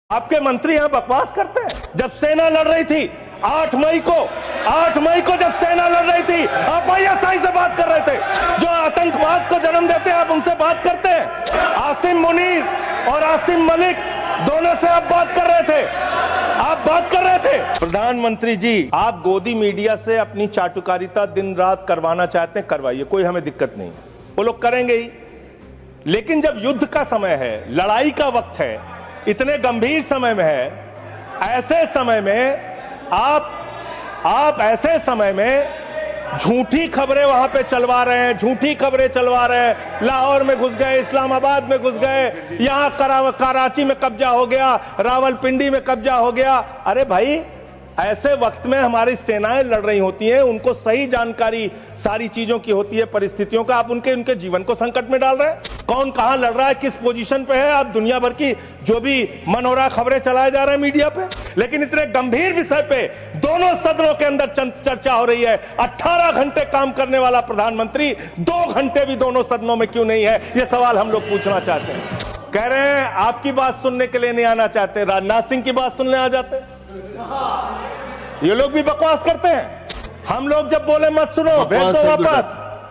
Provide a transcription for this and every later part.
आपके मंत्री यहां बकवास करते हैं। जब सेना लड़ रही थी 8 मई को जब सेना लड़ रही थी, आप आईएसआई से बात कर रहे थे। जो आतंकवाद को जन्म देते हैं आप उनसे बात करते हैं। आसिम मुनीर और आसिम मलिक दोनों से आप बात कर रहे थे। प्रधानमंत्री जी, आप गोदी मीडिया से अपनी चाटुकारिता दिन रात करवाना चाहते हैं, करवाइए, कोई हमें दिक्कत नहीं है, वो लोग करेंगे ही। लेकिन जब युद्ध का समय है, लड़ाई का वक्त है, इतने गंभीर समय में है, ऐसे समय में आप ऐसे समय में झूठी खबरें वहां पे चलवा रहे हैं, लाहौर में घुस गए, इस्लामाबाद में घुस गए, यहां कराची में कब्जा हो गया, रावलपिंडी में कब्जा हो गया। अरे भाई, ऐसे वक्त में हमारी सेनाएं लड़ रही होती हैं, उनको सही जानकारी सारी चीजों की होती है, परिस्थितियों का। आप उनके जीवन को संकट में डाल रहे हैं। कौन कहां लड़ रहा है, किस पोजीशन पे है, आप दुनिया भर की जो भी मन हो रहा खबरें चलाए जा रहे हैं मीडिया पे। लेकिन इतने गंभीर विषय पे दोनों सदनों के अंदर चर्चा हो रही है। 18 घंटे काम करने वाला प्रधानमंत्री 2 घंटे भी दोनों सदनों में क्यों नहीं है, यह सवाल हम लोग पूछना चाहते हैं। कह रहे हैं आपकी बात सुनने के लिए नहीं आना चाहते, राजनाथ सिंह की बात सुनने आ जाते। ये लोग भी बकवास करते हैं। हम लोग जब बोले मत सुनो, भेज दो वापस,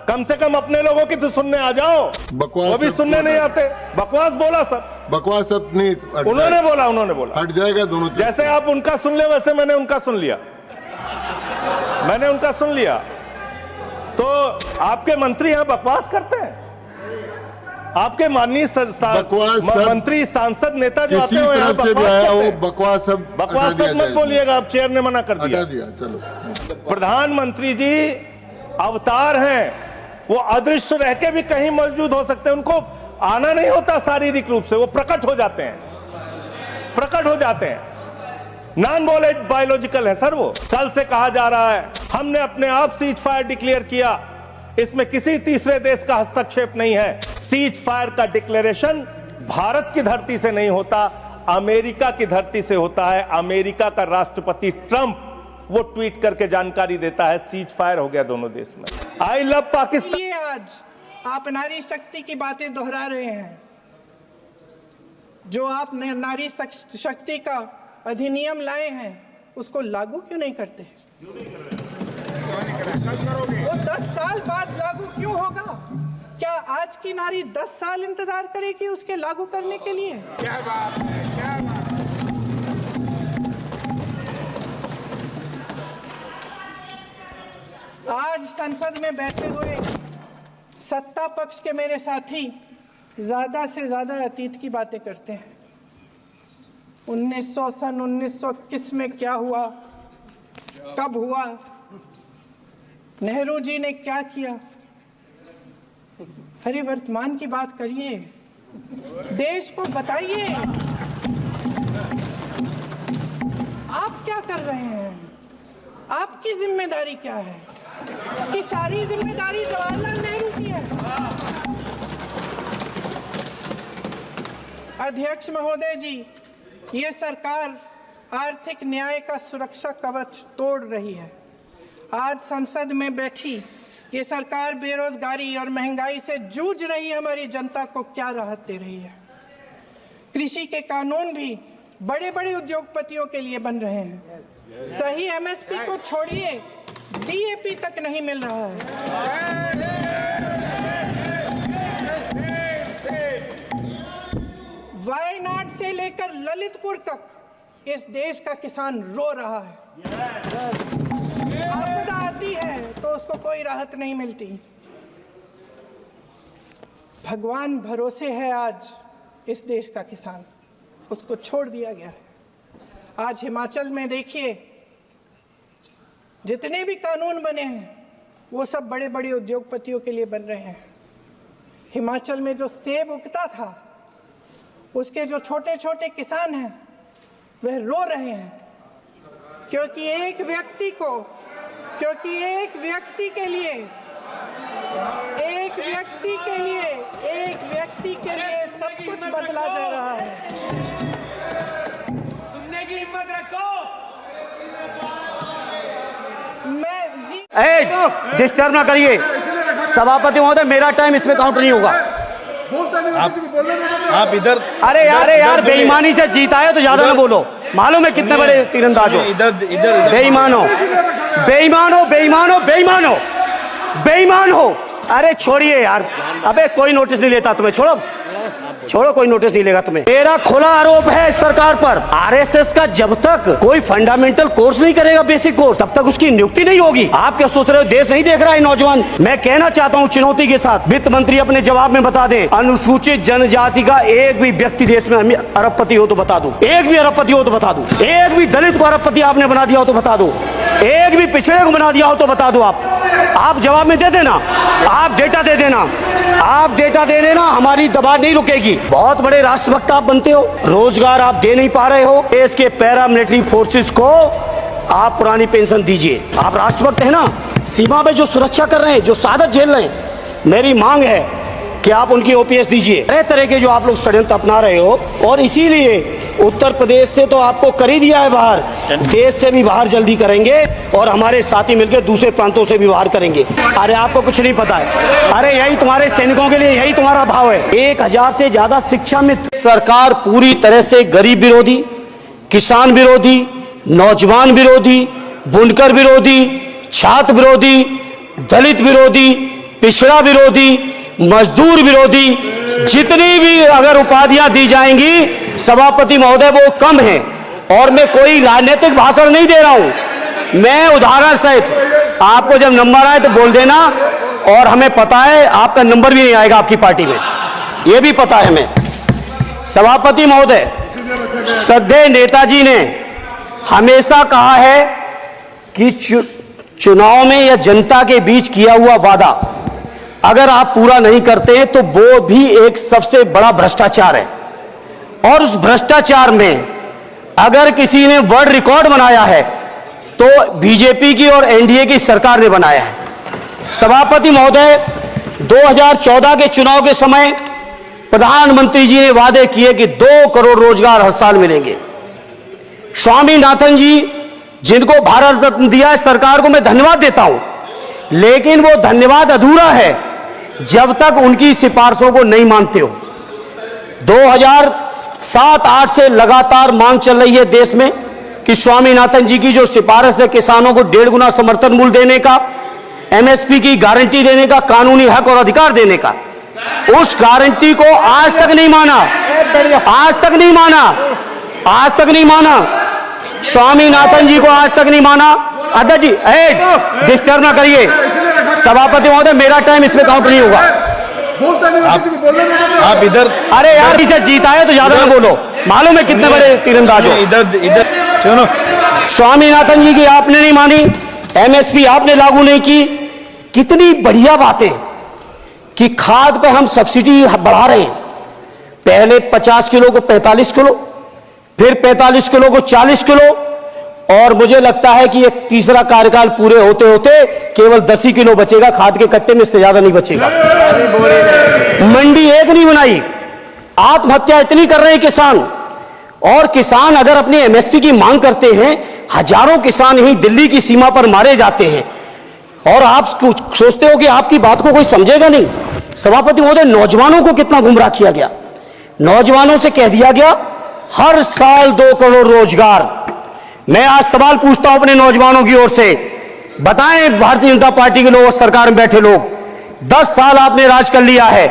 कम से कम अपने लोगों की तो सुनने आ जाओ। वो भी सुनने नहीं आते, बकवास बोला सब, बकवास सब नहीं, उन्होंने बोला हट जाएगा दोनों। जैसे आप उनका सुन ले, वैसे मैंने उनका सुन लिया। तो आपके मंत्री यहां बकवास करते हैं। आपके माननीय मंत्री, सांसद, नेता जो आते हैं यहाँ बकवास मत बोलिएगा, आप चेयर ने मना कर दिया। चलो, प्रधानमंत्री जी अवतार हैं, वो अदृश्य रह के भी कहीं मौजूद हो सकते हैं। उनको आना नहीं होता शारीरिक रूप से, वो प्रकट हो जाते हैं। नॉन बायोलॉजिकल है सर वो। कल से कहा जा रहा है हमने अपने आप सीज फायर डिक्लेयर किया, इसमें किसी तीसरे देश का हस्तक्षेप नहीं है। सीज फायर का डिक्लेरेशन भारत की धरती से नहीं होता, अमेरिका की धरती से होता है। अमेरिका का राष्ट्रपति ट्रंप वो ट्वीट करके जानकारी देता है सीज फायर हो गया दोनों देश में। I love Pakistan. ये आज आप नारी शक्ति की बातें दोहरा रहे हैं। जो आप नारी शक्ति का अधिनियम लाए हैं, उसको लागू क्यों नहीं करते? वो 10 साल बाद लागू क्यों होगा? क्या आज की नारी 10 साल इंतजार करेगी उसके लागू करने के लिए? क्या बात है। आज संसद में बैठे हुए सत्ता पक्ष के मेरे साथी ज्यादा से ज्यादा अतीत की बातें करते हैं। 1921 में क्या हुआ, कब हुआ, नेहरू जी ने क्या किया। अरे वर्तमान की बात करिए, देश को बताइए आप क्या कर रहे हैं, आपकी जिम्मेदारी क्या है? कि सारी जिम्मेदारी जवाहरलाल नेहरू की है। अध्यक्ष महोदय जी, ये सरकार आर्थिक न्याय का सुरक्षा कवच तोड़ रही है। आज संसद में बैठी ये सरकार बेरोजगारी और महंगाई से जूझ रही हमारी जनता को क्या राहत दे रही है? कृषि के कानून भी बड़े बड़े उद्योगपतियों के लिए बन रहे हैं। सही एमएसपी को छोड़िए, डीएपी तक नहीं मिल रहा है। वायनाड से लेकर ललितपुर तक इस देश का किसान रो रहा है। आपदा आती है तो उसको कोई राहत नहीं मिलती। भगवान भरोसे है आज इस देश का किसान, उसको छोड़ दिया गया है। आज हिमाचल में देखिए, जितने भी कानून बने हैं वो सब बड़े बड़े उद्योगपतियों के लिए बन रहे हैं। हिमाचल में जो सेब उगता था, उसके जो छोटे छोटे किसान हैं वह रो रहे हैं, क्योंकि एक व्यक्ति के लिए सब कुछ बदला जा रहा है। सुनने की हिम्मत रखो। डिस्टर्ब ना करिए सभापति महोदय, मेरा टाइम इसमें काउंट नहीं होगा। आप इधर अरे यार बेईमानी से जीता है तो ज्यादा ना बोलो। मालूम है कितने बड़े तीरंदाज हो। इधर इधर बेईमान हो, बेईमान हो, बेईमान हो, बेईमान हो, बेईमान हो। अरे छोड़िए यार, अबे कोई नोटिस नहीं लेता तुम्हें, छोड़ो छोड़ो, कोई नोटिस नहीं लेगा तुम्हें। मेरा खुला आरोप है इस सरकार पर, आरएसएस का जब तक कोई फंडामेंटल कोर्स नहीं करेगा, बेसिक कोर्स, तब तक उसकी नियुक्ति नहीं होगी। आप क्या सोच रहे हो देश नहीं देख रहा है नौजवान? मैं कहना चाहता हूं चुनौती के साथ, वित्त मंत्री अपने जवाब में बता दें, अनुसूचित जनजाति का एक भी व्यक्ति देश में अरबपति हो तो बता दो, एक भी अरबपति हो तो बता दो, एक भी दलित को अरबपति आपने बना दिया हो तो बता दो, एक भी पिछड़े को बना दिया हो तो बता दो। आप जवाब में दे देना, आप डेटा दे देना, आप डेटा दे देना, हमारी दबाव नहीं रुकेगी। बहुत बड़े राष्ट्रभक्त आप बनते हो, रोजगार आप दे नहीं पा रहे हो, देश के पैरामिलिट्री फोर्सेस को आप पुरानी पेंशन दीजिए। आप राष्ट्रभक्त है ना, सीमा पे जो सुरक्षा कर रहे हैं, जो शहादत झेल रहे हैं, मेरी मांग है कि आप उनकी ओपीएस दीजिए। तरह तरह के जो आप लोग षड्यंत्र अपना रहे हो, और इसीलिए उत्तर प्रदेश से तो आपको कर ही दिया है बाहर, देश से भी बाहर जल्दी करेंगे, और हमारे साथी मिलकर दूसरे प्रांतों से भी बाहर करेंगे। अरे आपको कुछ नहीं पता है, अरे यही तुम्हारे सैनिकों के लिए, यही तुम्हारा भाव है। 1000 से ज्यादा शिक्षा मित्र। सरकार पूरी तरह से गरीब विरोधी, किसान विरोधी, नौजवान विरोधी, बुनकर विरोधी, छात्र विरोधी, दलित विरोधी, पिछड़ा विरोधी, मजदूर विरोधी, जितनी भी अगर उपाधियां दी जाएंगी सभापति महोदय वो कम है। और मैं कोई राजनीतिक भाषण नहीं दे रहा हूं, मैं उदाहरण सहित आपको जब नंबर आए तो बोल देना, और हमें पता है आपका नंबर भी नहीं आएगा आपकी पार्टी में, यह भी पता है हमें। सभापति महोदय, श्रद्धेय नेताजी ने हमेशा कहा है कि चुनाव में या जनता के बीच किया हुआ वादा अगर आप पूरा नहीं करते हैं तो वो भी एक सबसे बड़ा भ्रष्टाचार है। और उस भ्रष्टाचार में अगर किसी ने वर्ल्ड रिकॉर्ड बनाया है तो बीजेपी की और एनडीए की सरकार ने बनाया है। सभापति महोदय, 2014 के चुनाव के समय प्रधानमंत्री जी ने वादे किए कि 2 करोड़ रोजगार हर साल मिलेंगे। स्वामीनाथन जी, जिनको भारत रत्न दिया है सरकार को, मैं धन्यवाद देता हूं, लेकिन वो धन्यवाद अधूरा है जब तक उनकी सिफारिशों को नहीं मानते हो। 2007-8 से लगातार मांग चल रही है देश में कि स्वामीनाथन जी की जो सिफारिश है किसानों को 1.5 गुना समर्थन मूल्य देने का, एमएसपी की गारंटी देने का, कानूनी हक और अधिकार देने का, उस गारंटी को आज तक नहीं माना, आज तक नहीं माना, आज तक नहीं माना। स्वामीनाथन जी को आज तक नहीं माना। अध्यक्ष जी, डिस्टर्ब ना करिए। सभापति महोदय, मेरा टाइम इसमें काउंट नहीं होगा। आप इधर, अरे यार इसे जीता है तो ज्यादा ना बोलो। मालूम है कितने बड़े तीरंदाज हो। इधर इधर सुनो, स्वामीनाथन जी की आपने नहीं मानी, एमएसपी आपने लागू नहीं की। कितनी बढ़िया बातें कि खाद पे हम सब्सिडी बढ़ा रहे हैं, पहले 50 किलो को 45 किलो, फिर 45 किलो को 40 किलो, और मुझे लगता है कि एक तीसरा कार्यकाल पूरे होते होते केवल 10 ही किलो बचेगा खाद के कट्टे में, इससे ज्यादा नहीं बचेगा। मंडी एक नहीं बनाई, आत्महत्या इतनी कर रहे हैं किसान, और किसान अगर अपनी एमएसपी की मांग करते हैं, हजारों किसान यही दिल्ली की सीमा पर मारे जाते हैं, और आप सोचते हो कि आपकी बात को कोई समझेगा नहीं। सभापति महोदय, नौजवानों को कितना गुमराह किया गया। नौजवानों से कह दिया गया हर साल 2 करोड़ रोजगार। मैं आज सवाल पूछता हूं अपने नौजवानों की ओर से, बताएं भारतीय जनता पार्टी के लोग और सरकार में बैठे लोग, 10 साल आपने राज कर लिया है,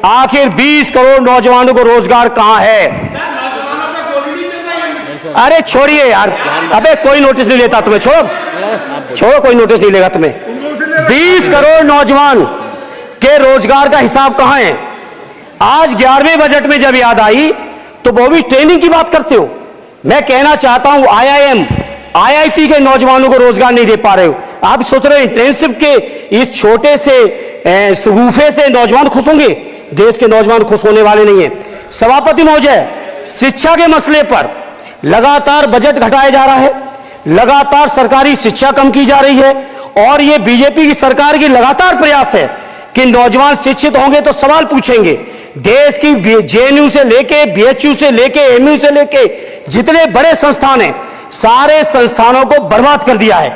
आखिर 20 करोड़ नौजवानों को रोजगार कहां है? अरे छोड़िए यार, अबे कोई नोटिस नहीं लेता तुम्हें, छोड़ो छोड़ो, कोई नोटिस नहीं लेगा तुम्हें। 20 करोड़ नौजवान के रोजगार का हिसाब कहां है? आज 11वें बजट में जब याद आई तो वो भी ट्रेनिंग की बात करते हो। मैं कहना चाहता हूं आईआईएम, आईआईटी के नौजवानों को रोजगार नहीं दे पा रहे हो। आप सोच रहे हो इंटर्नशिप के इस छोटे से सुगूफे से नौजवान खुश होंगे? देश के नौजवान खुश होने वाले नहीं है। सभापति महोदय, शिक्षा के मसले पर लगातार बजट घटाया जा रहा है, लगातार सरकारी शिक्षा कम की जा रही है, और यह बीजेपी की सरकार की लगातार प्रयास है कि नौजवान शिक्षित होंगे तो सवाल पूछेंगे। देश की जेएनयू से लेके, बीएचयू से लेके, एमयू से लेके जितने बड़े संस्थान हैं, सारे संस्थानों को बर्बाद कर दिया है।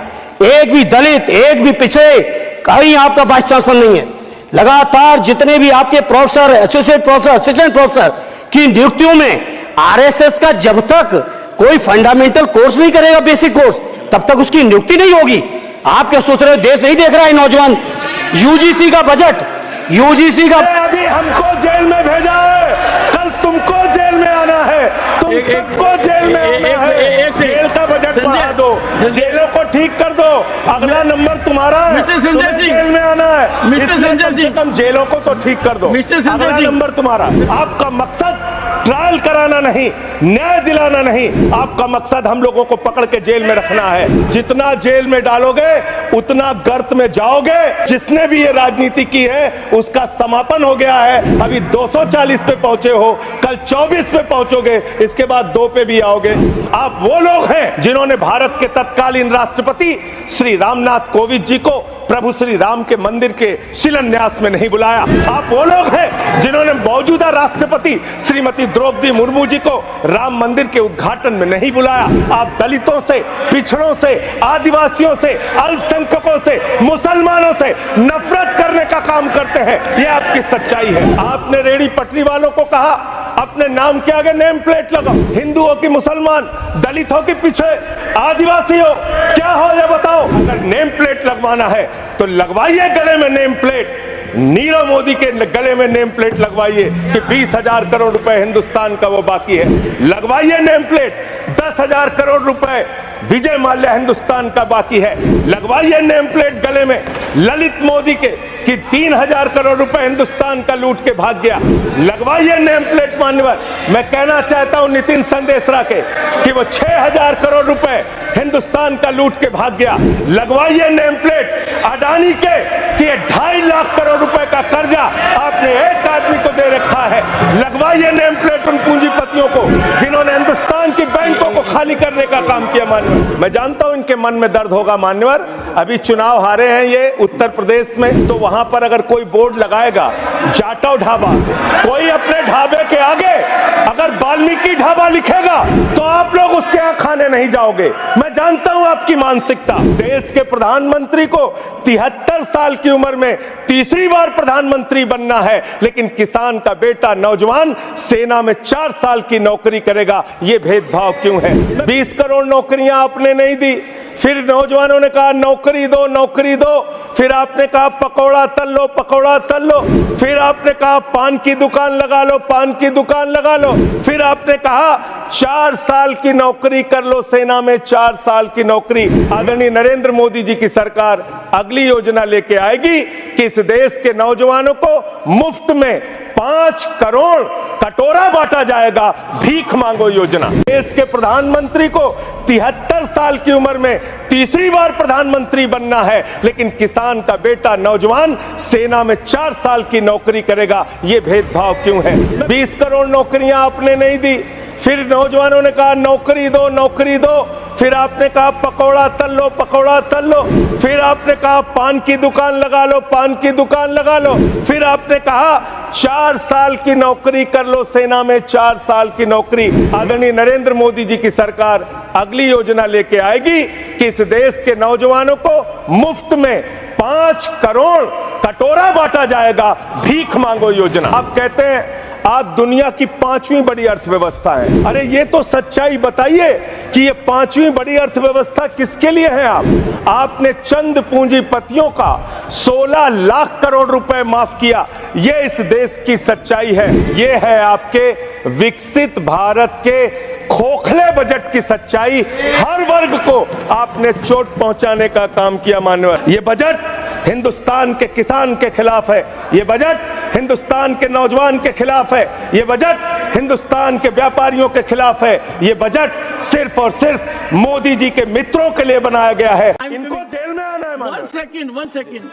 एक भी दलित, एक भी पिछड़े, कहीं आपका वाइस चांसलर नहीं है, लगातार जितने भी आपके professor, associate professor, assistant professor की नियुक्तियों में आरएसएस का जब तक कोई फंडामेंटल कोर्स नहीं करेगा, बेसिक कोर्स, तब तक उसकी नियुक्ति नहीं होगी। आप क्या सोच रहे हो, देश नहीं देख रहा है नौजवान? यूजीसी का बजट, यूजीसी का अभी हमको जेल में भेजा है, कल तुमको जेल में आना है, तुम सबको जेल में आना है। जेल का बजट बढ़ा दो, जेलों को ठीक कर दो, अगला नंबर तुम्हारा है, तुम्हें जेल में आना है। मिस्टर संजय सिंह, कम जेलों को तो ठीक कर दो, अगला नंबर तुम्हारा। आपका मकसद ट्रायल कराना नहीं, न्याय दिलाना नहीं, आपका मकसद हम लोगों को पकड़ के जेल में रखना है। जितना जेल में डालोगे उतना गर्त में जाओगे। जिसने भी ये राजनीति की है उसका समापन हो गया है। अभी 240 पे पहुंचे हो, कल 24 पे पहुंचोगे, इसके बाद 2 पे भी आओगे। आप वो लोग हैं जिन्होंने भारत के तत्कालीन राष्ट्रपति श्री रामनाथ कोविंद जी को प्रभु श्री राम के मंदिर के शिलान्यास में नहीं बुलाया। आप वो लोग हैं जिन्होंने मौजूदा राष्ट्रपति श्रीमती द्रौपदी मुर्मू जी को राम मंदिर के उद्घाटन में नहीं बुलाया। आप दलितों से, पिछड़ों से, आदिवासियों से, अल्पसंख्यकों से, मुसलमानों से नफरत करने का काम करते हैं। ये आपकी सच्चाई है। आपने रेहड़ी पटरी वालों को कहा अपने नाम के आगे नेम प्लेट लगाओ, हिंदुओं की, मुसलमान, दलितों के पीछे आदिवासी हो, क्या हो ये बताओ। अगर नेम प्लेट लगवाना है तो लगवाइए गले में नेम प्लेट। नीरव मोदी के गले में नेम प्लेट लगवाइए कि 20,000 करोड़ रुपए हिंदुस्तान का वो बाकी है, लगवाइए नेम प्लेट। 10,000 करोड़ रुपए विजय माल्या हिंदुस्तान का बाकी है, लगवाइए नेम प्लेट गले में। ललित मोदी के कि 3,000 करोड़ रुपए हिंदुस्तान का लूट के भाग गया, लगवाइए नेम प्लेट। मान्यवर, मैं कहना चाहता हूं नितिन संदेशरा के कि वो 6,000 करोड़ रुपए हिंदुस्तान का लूट के भाग गया, लगवाइए नेम प्लेट। अडानी के कि 2.5 लाख करोड़ रुपए का कर्जा आपने एक आदमी को दे रखा है, लगवाइए नेम प्लेट उन पूंजीपतियों को जिन्होंने हिंदुस्तान की बैंकों को खाली करने का काम किया। मान्यवर, मैं जानता हूं इनके मन में दर्द होगा। मान्यवर, अभी चुनाव हारे हैं ये उत्तर प्रदेश में, तो वहां पर अगर कोई बोर्ड लगाएगा जाटव ढाबा, कोई अपने ढाबे के आगे अगर वाल्मीकि ढाबा लिखेगा तो आप लोग उसके यहां खाने नहीं जाओगे। मैं जानता हूं आपकी मानसिकता। देश के प्रधानमंत्री को 73 साल की उम्र में तीसरी बार प्रधानमंत्री बनना है, लेकिन किसान का बेटा नौजवान सेना में 4 साल की नौकरी करेगा। ये भेदभाव क्यों है? 20 करोड़ नौकरियां आपने नहीं दी, फिर नौजवानों ने कहा नौकरी दो, नौकरी दो, फिर आपने कहा पकौड़ा तल लो, पकौड़ा तल लो, फिर आपने कहा पान की दुकान लगा लो, पान की दुकान लगा लो, फिर आपने कहा 4 साल की नौकरी कर लो सेना में, 4 साल की नौकरी। आदरणीय नरेंद्र मोदी जी की सरकार अगली योजना लेके आएगी कि इस देश के नौजवानों को मुफ्त में 5 करोड़ कटोरा बांटा जाएगा, भीख मांगो योजना। देश के प्रधानमंत्री को 73 साल की उम्र में तीसरी बार प्रधानमंत्री बनना है, लेकिन किसान का बेटा नौजवान सेना में 4 साल की नौकरी करेगा। ये भेदभाव क्यों है? 20 करोड़ नौकरियां आपने नहीं दी, फिर नौजवानों ने कहा नौकरी दो, नौकरी दो, फिर आपने कहा पकौड़ा तल लो, पकौड़ा तल लो, फिर आपने कहा पान की दुकान लगा लो, पान की दुकान लगा लो, फिर आपने कहा 4 साल की नौकरी कर लो सेना में, 4 साल की नौकरी। आदरणीय नरेंद्र मोदी जी की सरकार अगली योजना लेके आएगी कि इस देश के नौजवानों को मुफ्त में 5 करोड़ कटोरा बांटा जाएगा, भीख मांगो योजना। आप कहते हैं आप दुनिया की 5वीं बड़ी अर्थव्यवस्था है। अरे ये तो सच्चाई बताइए कि ये 5वीं बड़ी अर्थव्यवस्था किसके लिए है? आपने चंद पूंजीपतियों का 16 लाख करोड़ रुपए माफ किया। ये इस देश की सच्चाई है। ये है आपके विकसित भारत के खोखले बजट की सच्चाई। हर वर्ग को आपने चोट पहुंचाने का काम किया। मान्यवर, ये बजट हिंदुस्तान के किसान के खिलाफ है, ये बजट हिंदुस्तान के नौजवान के खिलाफ है, ये बजट हिंदुस्तान के व्यापारियों के खिलाफ है। ये बजट सिर्फ और सिर्फ मोदी जी के मित्रों के लिए बनाया गया है। इनको जेल में आना है। One second